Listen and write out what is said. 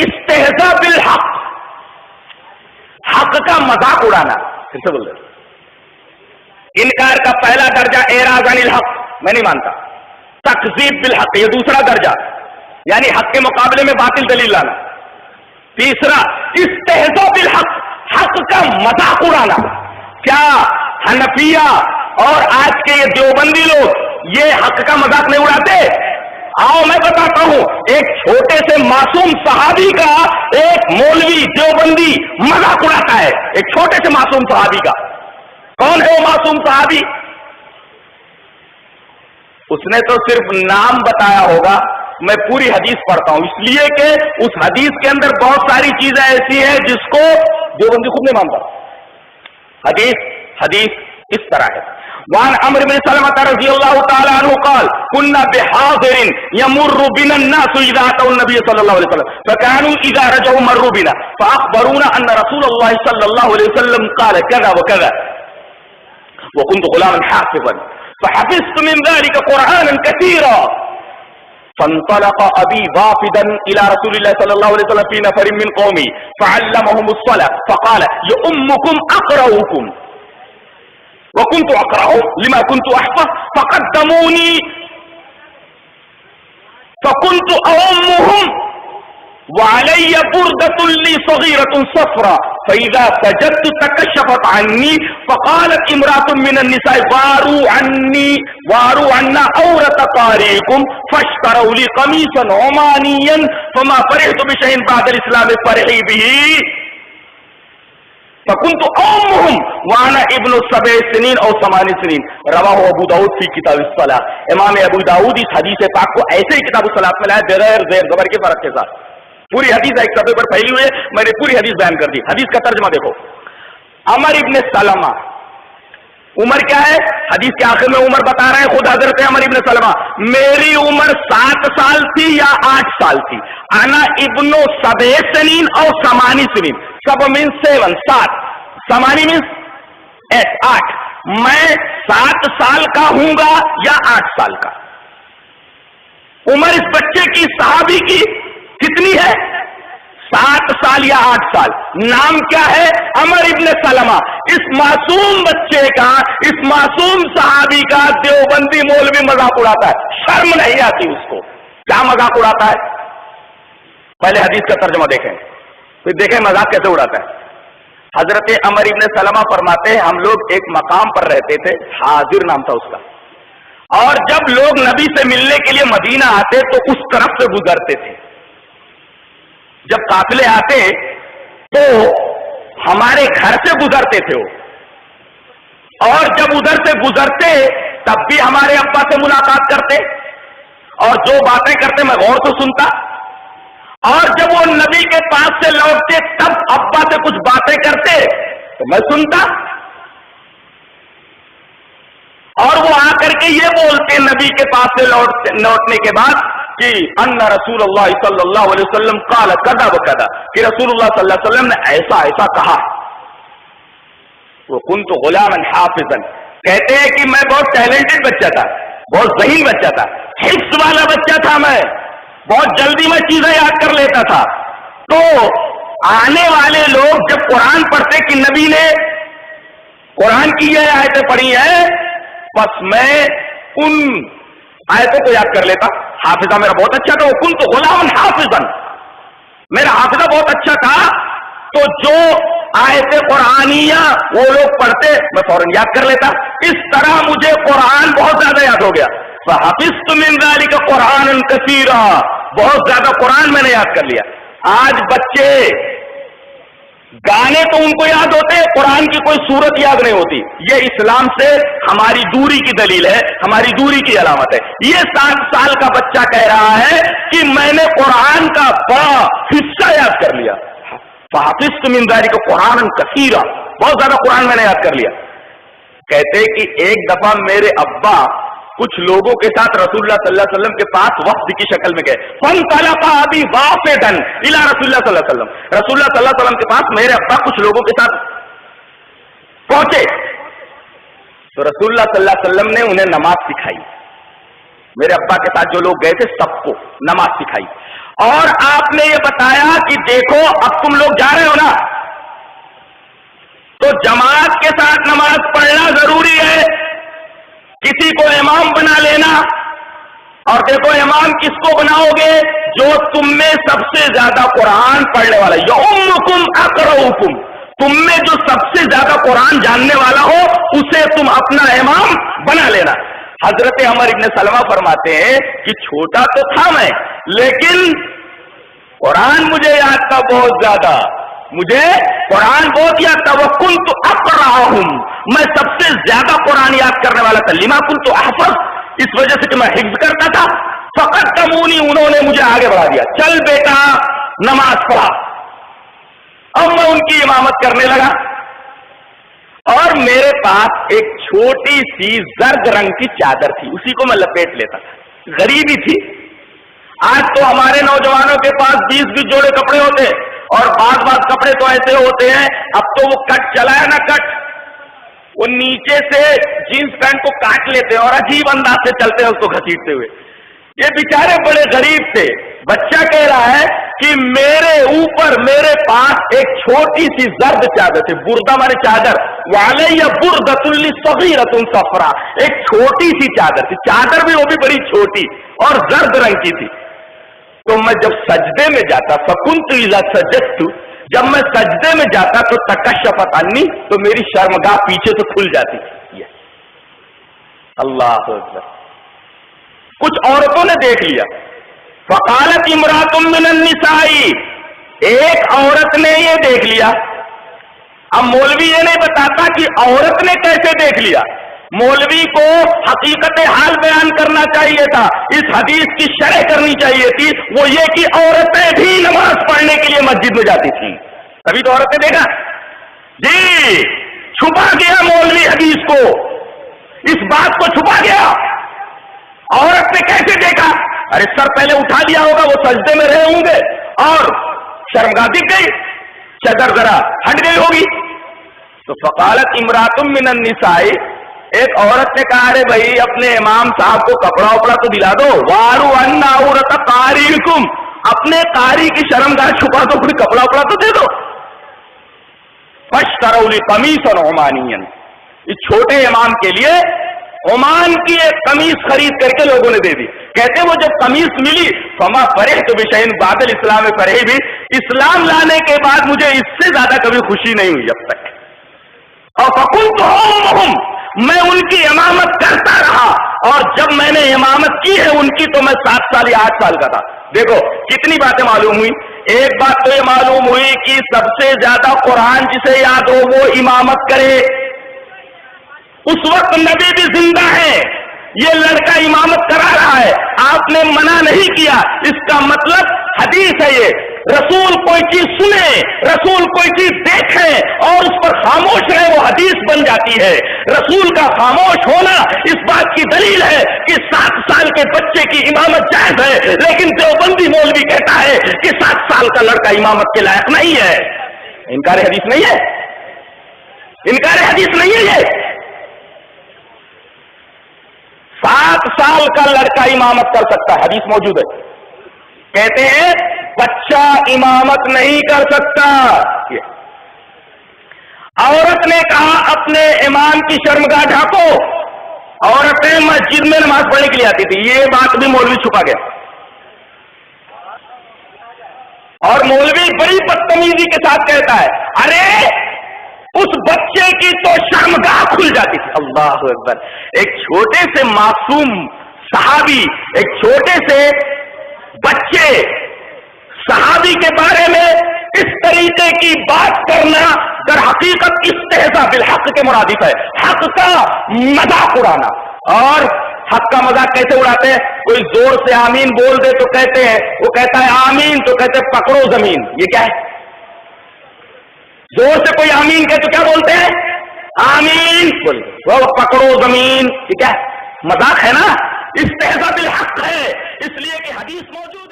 استہزاء بالحق، حق کا مذاق اڑانا. پھر سے بول رہے انکار کا پہلا درجہ اعراض عن الحق، میں نہیں مانتا. تکذیب بالحق، یہ دوسرا درجہ، یعنی حق کے مقابلے میں باطل دلیل لانا. تیسرا استہزاء بالحق، حق کا مذاق اڑانا. کیا حنفیہ اور آج کے یہ دیوبندی لوگ یہ حق کا مذاق نہیں اڑاتے؟ آؤ میں بتاتا ہوں، ایک چھوٹے سے معصوم صحابی کا ایک مولوی دیوبندی مذاق اڑاتا ہے، ایک چھوٹے سے معصوم صحابی کا. کون ہے وہ معصوم صحابی؟ اس نے تو صرف نام بتایا ہوگا. میں پوری حدیث پڑھتا ہوں اس لیے کہ اس حدیث کے اندر بہت ساری چیزیں ایسی ہیں جس کو دیوبندی خود نہیں مانتا. حدیث اس طرح ہے. وعن عمرو بن سلمة رضی اللہ تعالی عنہ قال كنا بحاضر يمر بنا الناس اذا اتوا النبي صلى الله عليه وسلم فكانوا اذا رجعوا مروا بنا فاخبرونا ان رسول الله صلى الله عليه وسلم قال كذا وكذا وكنت غلاما حافظا فحفظت من ذلك قرآنا كثيرا فانطلق ابي وافدا الى رسول الله صلى الله عليه وسلم في نفر من قومه فعلمهم الصلاة فقال يؤمكم اقرؤكم وكنت اقرأ لما كنت احفظ فقدموني فكنت اؤمهم وعلي بردة لي صغيرة صفراء فإذا سجدت تكشفت عني فقالت امرأة من النساء واروا عنا عورة قارئكم فاشتروا لي قميصا عمانيا فما فرحت بشيء بعد الإسلام فرحي به فكنت أمهم وانا ابن 7 سنين او 8 سنين. رواہ ابو داؤد فی کتاب الصلاۃ. امام ابو داؤد اس حدیث پاک کو ایسے ہی کتاب الصلاۃ میں لایا بغیر زیر زبر کے فرق کے ساتھ. پوری حدیث ایک صفحے پر پھیلی ہوئی ہے، میں نے پوری حدیث بیان کر دی. حدیث کا ترجمہ دیکھو. عمر ابن سلمہ، عمر کیا ہے؟ حدیث کے آخر میں عمر بتا رہے ہیں خود حضرت عمر ابن سلمہ، میری عمر 7 سال تھی یا 8 سال تھی. انا ابن 7 سنین اور 8 سنین. 7 means 7 7 8 means 8. میں 7 سال کا ہوں گا یا 8 سال کا. عمر اس بچے کی صحابی کی کتنی ہے؟ 7 سال یا 8 سال. نام کیا ہے؟ عمر ابن سلمہ. اس معصوم بچے کا، اس معصوم صحابی کا دیوبندی مولوی مذاق اڑاتا ہے. شرم نہیں آتی اس کو. کیا مذاق اڑاتا ہے؟ پہلے حدیث کا ترجمہ دیکھیں، پھر دیکھیں مذاق کیسے اڑاتا ہے. حضرت عمر ابن سلمہ فرماتے ہیں ہم لوگ ایک مقام پر رہتے تھے، حاضر نام تھا اس کا، اور جب لوگ نبی سے ملنے کے لیے مدینہ آتے تو اس طرف سے گزرتے تھے. جب قافلے آتے تو ہمارے گھر سے گزرتے تھے وہ، اور جب ادھر سے گزرتے تب بھی ہمارے ابا سے ملاقات کرتے، اور جو باتیں کرتے میں غور سے سنتا، اور جب وہ نبی کے پاس سے لوٹتے تب ابا سے کچھ باتیں کرتے تو میں سنتا، اور وہ آ کر کے یہ بولتے نبی کے پاس سے لوٹنے کے بعد کہ ان رسول اللہ صلی اللہ علیہ وسلم قال کذا وکذا، کہ رسول اللہ صلی اللہ علیہ وسلم نے ایسا ایسا کہا. وہ كنت غلاما حافظا، کہتے ہیں کہ میں بہت ٹیلنٹڈ بچہ تھا، بہت ذہین بچہ تھا، حفظ والا بچہ تھا، میں بہت جلدی میں چیزیں یاد کر لیتا تھا. تو آنے والے لوگ جب قرآن پڑھتے کہ نبی نے قرآن کی یہ آیتیں پڑھی ہیں، بس میں ان آیتوں کو یاد کر لیتا. حافظہ میرا بہت اچھا تھا. وہ كنت غلاما حافظا، میرا حافظہ بہت اچھا تھا. تو جو آیت قرآنیہ وہ لوگ پڑھتے میں فوراً یاد کر لیتا. اس طرح مجھے قرآن بہت زیادہ یاد ہو گیا. فحفظت من ذلك قرآنا كثيرا، بہت زیادہ قرآن میں نے یاد کر لیا. آج بچے گانے تو ان کو یاد ہوتے ہیں، قرآن کی کوئی صورت یاد نہیں ہوتی. یہ اسلام سے ہماری دوری کی دلیل ہے، ہماری دوری کی علامت ہے. یہ 7 سال کا بچہ کہہ رہا ہے کہ میں نے قرآن کا بڑا حصہ یاد کر لیا. فحفظت من ذلك قرآنا كثيرا، بہت زیادہ قرآن میں نے یاد کر لیا. کہتے کہ ایک دفعہ میرے ابا کچھ لوگوں کے ساتھ رسول اللہ صلی اللہ علیہ وسلم کے پاس وفد کی شکل میں گئے. فانطلق ابی وافدا الى رسول اللہ صلی اللہ علیہ وسلم، رسول اللہ صلی اللہ علیہ وسلم کے پاس میرے ابا کچھ لوگوں کے ساتھ پہنچے تو رسول اللہ صلی اللہ علیہ وسلم نے انہیں نماز سکھائی. میرے ابا کے ساتھ جو لوگ گئے تھے سب کو نماز سکھائی. اور آپ نے یہ بتایا کہ دیکھو اب تم لوگ جا رہے ہو نا تو جماعت کے ساتھ نماز پڑھنا ضروری ہے، کسی کو امام بنا لینا، اور دیکھو امام کس کو بناؤ گے؟ جو تم میں سب سے زیادہ قرآن پڑھنے والا، یؤمکم اقرؤکم، تم میں جو سب سے زیادہ قرآن جاننے والا ہو اسے تم اپنا امام بنا لینا۔ حضرت عمر ابن سلمہ فرماتے ہیں کہ چھوٹا تو تھا میں، لیکن قرآن مجھے یاد تھا بہت زیادہ، مجھے قرآن بہت یاد تھا، وَكُنْتُ أَقْرَأُهُمْ، میں سب سے زیادہ قرآن یاد کرنے والا تھا، لِمَا كُنْتُ أَحْفَظُ، اس وجہ سے کہ میں حفظ کرتا تھا، فَقَدَّمُونِي، انہوں نے مجھے آگے بڑھا دیا، چل بیٹا نماز پڑھا۔ اب میں ان کی امامت کرنے لگا، اور میرے پاس ایک چھوٹی سی زرد رنگ کی چادر تھی، اسی کو میں لپیٹ لیتا تھا، غریبی تھی۔ آج تو ہمارے نوجوانوں کے پاس 20 جوڑے کپڑے ہوتے ہیں، اور بعض کپڑے تو ایسے ہوتے ہیں، اب تو وہ کٹ چلا ہے نا، کٹ، وہ نیچے سے جینس پینٹ کو کاٹ لیتے ہیں اور عجیب انداز سے چلتے ہیں اس کو گھسیٹتے ہوئے۔ یہ بیچارے بڑے غریب تھے۔ بچہ کہہ رہا ہے کہ میرے اوپر میرے پاس ایک چھوٹی سی زرد چادر تھی، بردہ مانے چادر، وعلیہ بردۃ صغیرۃ صفرا، ایک چھوٹی سی چادر تھی، چادر بھی وہ بھی بڑی چھوٹی اور زرد رنگ کی تھی۔ تو میں جب سجدے میں جاتا، فکنت اذا سجدت، جب میں سجدے میں جاتا تو تکشفت عنی، تو میری شرمگاہ پیچھے سے کھل جاتی تھی۔ اللہ اکبر۔ کچھ عورتوں نے دیکھ لیا، فقالت امرأۃ من النساء، ایک عورت نے یہ دیکھ لیا۔ اب مولوی یہ نہیں بتاتا کہ عورت نے کیسے دیکھ لیا، مولوی کو حقیقت حال بیان کرنا چاہیے تھا، اس حدیث کی شرح کرنی چاہیے تھی، وہ یہ کہ عورتیں بھی نماز پڑھنے کے لیے مسجد میں جاتی تھیں۔ کبھی تو عورتیں دیکھا جی، چھپا گیا مولوی حدیث کو، اس بات کو چھپا گیا۔ عورت نے کیسے دیکھا؟ ارے سر پہلے اٹھا لیا ہوگا، وہ سجدے میں رہے ہوں گے اور شرمگاہ دکھ گئی، چادر ذرا ہٹ گئی ہوگی۔ تو فقالت امرأۃ من النساء، ایک عورت نے کہا ارے بھائی اپنے امام صاحب کو کپڑا وپڑا تو دلا دو، وارو ان عورت قاریکم، اپنے قاری کی شرمگاہ چھپا دو، کوئی کپڑا وپڑا تو دے دو۔ فاشتروا لی قمیصا عمانیا، اس چھوٹے امام کے لیے عمان کی ایک قمیص خرید کر کے لوگوں نے دے دی۔ کہتے وہ جب قمیص ملی، فما فرحت بشیء بعد الاسلام فرحی بھی، اسلام لانے کے بعد مجھے اس سے زیادہ کبھی خوشی نہیں ہوئی اب تک۔ اور فکنت امہم، میں ان کی امامت کرتا رہا، اور جب میں نے امامت کی ہے ان کی تو میں 7 سال یا 8 سال کا تھا۔ دیکھو کتنی باتیں معلوم ہوئی۔ ایک بات تو یہ معلوم ہوئی کہ سب سے زیادہ قرآن جسے یاد ہو وہ امامت کرے۔ اس وقت نبی بھی زندہ ہے، یہ لڑکا امامت کرا رہا ہے، آپ نے منع نہیں کیا، اس کا مطلب حدیث ہے یہ، رسول کوئی چیز سنے، رسول کوئی چیز دیکھے اور اس پر خاموش رہے، وہ حدیث بن جاتی ہے۔ رسول کا خاموش ہونا اس بات کی دلیل ہے کہ 7 سال کے بچے کی امامت جائز ہے، لیکن دیوبندی مولوی کہتا ہے کہ 7 سال کا لڑکا امامت کے لائق نہیں ہے۔ انکار حدیث نہیں ہے، انکار حدیث نہیں ہے یہ۔ 7 سال کا لڑکا امامت کر سکتا ہے، حدیث موجود ہے۔ کہتے ہیں بچہ امامت نہیں کر سکتا۔ عورت نے کہا اپنے امام کی شرمگاہ ڈھانپو، عورتیں مسجد میں نماز پڑھنے کے لیے آتی تھی، یہ بات بھی مولوی چھپا گیا، اور مولوی بڑی بدتمیزی کے ساتھ کہتا ہے ارے اس بچے کی تو شرمگاہ کھل جاتی تھی۔ اللہ اکبر۔ ایک چھوٹے سے معصوم صحابی، ایک چھوٹے سے بچے صحابی کے بارے میں اس طریقے کی بات کرنا در حقیقت استہزاء بالحق کے مرادف ہے، حق کا مذاق اڑانا۔ اور حق کا مذاق کیسے اڑاتے ہیں؟ کوئی زور سے آمین بول دے تو کہتے ہیں، وہ کہتا ہے آمین تو کہتے ہیں پکڑو زمین، یہ کیا ہے؟ زور سے کوئی آمین کہے تو کیا بولتے ہیں؟ آمین بول، وہ پکڑو زمین، یہ کیا ہے؟ مذاق ہے نا، استہزاء بالحق ہے، اس لیے کہ حدیث موجود